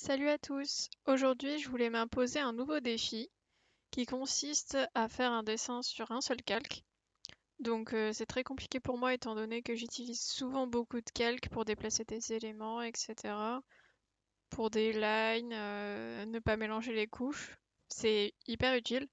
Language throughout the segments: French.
Salut à tous! Aujourd'hui, je voulais m'imposer un nouveau défi qui consiste à faire un dessin sur un seul calque. Donc c'est très compliqué pour moi étant donné que j'utilise souvent beaucoup de calques pour déplacer des éléments, etc. Pour des lines, ne pas mélanger les couches. C'est hyper utile.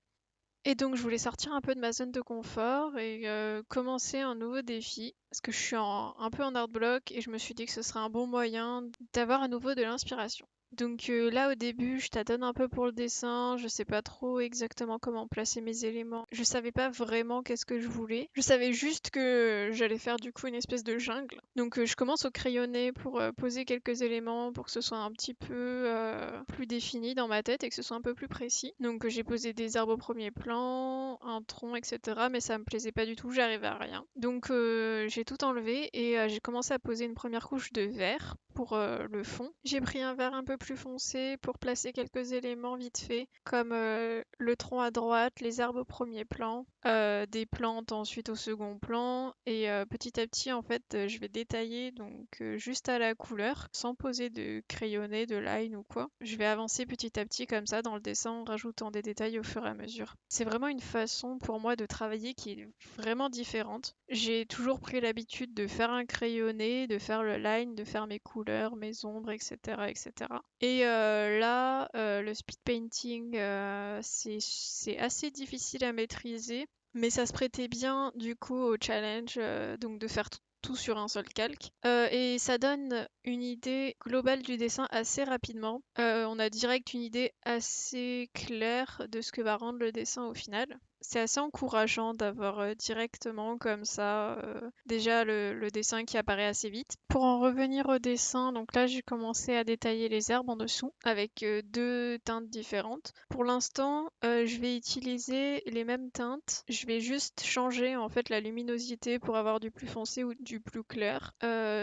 Et donc je voulais sortir un peu de ma zone de confort et commencer un nouveau défi parce que je suis un peu en art block et je me suis dit que ce serait un bon moyen d'avoir à nouveau de l'inspiration. Donc là au début je tâtonne un peu pour le dessin, je sais pas trop exactement comment placer mes éléments. Je savais pas vraiment qu'est-ce que je voulais. Je savais juste que j'allais faire du coup une espèce de jungle. Donc je commence au crayonné pour poser quelques éléments pour que ce soit un petit peu plus défini dans ma tête et que ce soit un peu plus précis. Donc j'ai posé des arbres au premier plan, un tronc, etc. Mais ça me plaisait pas du tout, j'arrivais à rien. Donc j'ai tout enlevé et j'ai commencé à poser une première couche de vert pour le fond. J'ai pris un vert un peu plus foncé pour placer quelques éléments vite fait, comme le tronc à droite, les arbres au premier plan, des plantes ensuite au second plan, et petit à petit en fait je vais détailler donc juste à la couleur, sans poser de crayonné, de line ou quoi. Je vais avancer petit à petit comme ça dans le dessin en rajoutant des détails au fur et à mesure. C'est vraiment une façon pour moi de travailler qui est vraiment différente. J'ai toujours pris l'habitude de faire un crayonné, de faire le line, de faire mes couleurs, mes ombres, etc. etc. Et là, le speed painting, c'est assez difficile à maîtriser, mais ça se prêtait bien du coup au challenge, donc de faire tout sur un seul calque. Et ça donne une idée globale du dessin assez rapidement. On a direct une idée assez claire de ce que va rendre le dessin au final. C'est assez encourageant d'avoir directement comme ça déjà le dessin qui apparaît assez vite. Pour en revenir au dessin, donc là j'ai commencé à détailler les herbes en dessous avec deux teintes différentes. Pour l'instant, je vais utiliser les mêmes teintes. Je vais juste changer en fait la luminosité pour avoir du plus foncé ou du plus clair.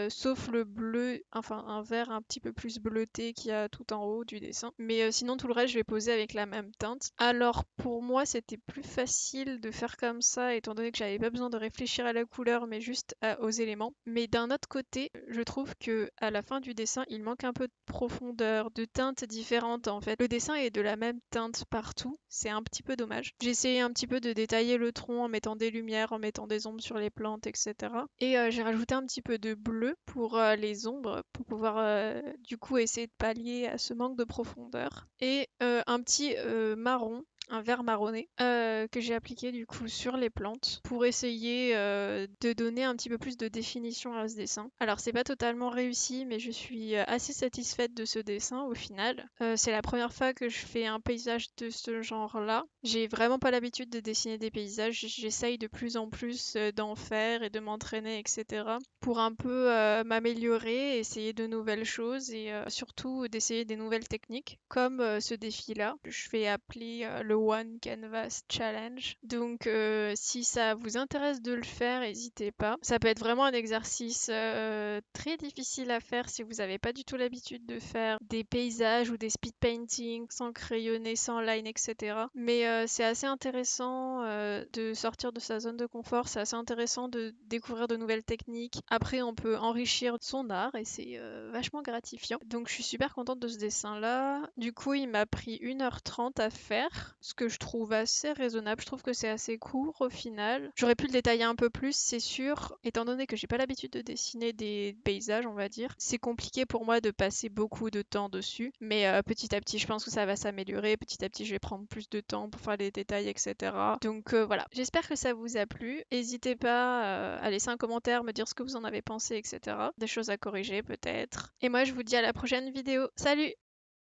Sauf le bleu, enfin un vert un petit peu plus bleuté qu'il y a tout en haut du dessin. Mais sinon tout le reste je vais poser avec la même teinte. Alors pour moi c'était plus facile de faire comme ça étant donné que j'avais pas besoin de réfléchir à la couleur mais juste aux éléments. Mais d'un autre côté, je trouve que à la fin du dessin il manque un peu de profondeur, de teintes différentes en fait. Le dessin est de la même teinte partout, c'est un petit peu dommage. J'ai essayé un petit peu de détailler le tronc en mettant des lumières, en mettant des ombres sur les plantes, etc. Et j'ai rajouté un petit peu de bleu pour les ombres, pour pouvoir du coup essayer de pallier à ce manque de profondeur. Et un petit marron, un vert marronné que j'ai appliqué du coup sur les plantes pour essayer de donner un petit peu plus de définition à ce dessin. Alors c'est pas totalement réussi mais je suis assez satisfaite de ce dessin au final. C'est la première fois que je fais un paysage de ce genre-là. J'ai vraiment pas l'habitude de dessiner des paysages, j'essaye de plus en plus d'en faire et de m'entraîner, etc. pour un peu m'améliorer, essayer de nouvelles choses et surtout d'essayer des nouvelles techniques comme ce défi-là. Je vais appeler le One Canvas Challenge. Donc si ça vous intéresse de le faire, n'hésitez pas. Ça peut être vraiment un exercice très difficile à faire si vous n'avez pas du tout l'habitude de faire des paysages ou des speed painting sans crayonner, sans line, etc. Mais c'est assez intéressant de sortir de sa zone de confort, c'est assez intéressant de découvrir de nouvelles techniques. Après, on peut enrichir son art et c'est vachement gratifiant. Donc je suis super contente de ce dessin-là. Du coup, il m'a pris 1h30 à faire, ce que je trouve assez raisonnable. Je trouve que c'est assez court au final. J'aurais pu le détailler un peu plus, c'est sûr, étant donné que j'ai pas l'habitude de dessiner des paysages, on va dire. C'est compliqué pour moi de passer beaucoup de temps dessus, mais petit à petit, je pense que ça va s'améliorer. Petit à petit, je vais prendre plus de temps pour faire les détails, etc. Donc voilà, j'espère que ça vous a plu. N'hésitez pas à laisser un commentaire, me dire ce que vous en avez pensé, etc. Des choses à corriger peut-être. Et moi, je vous dis à la prochaine vidéo. Salut!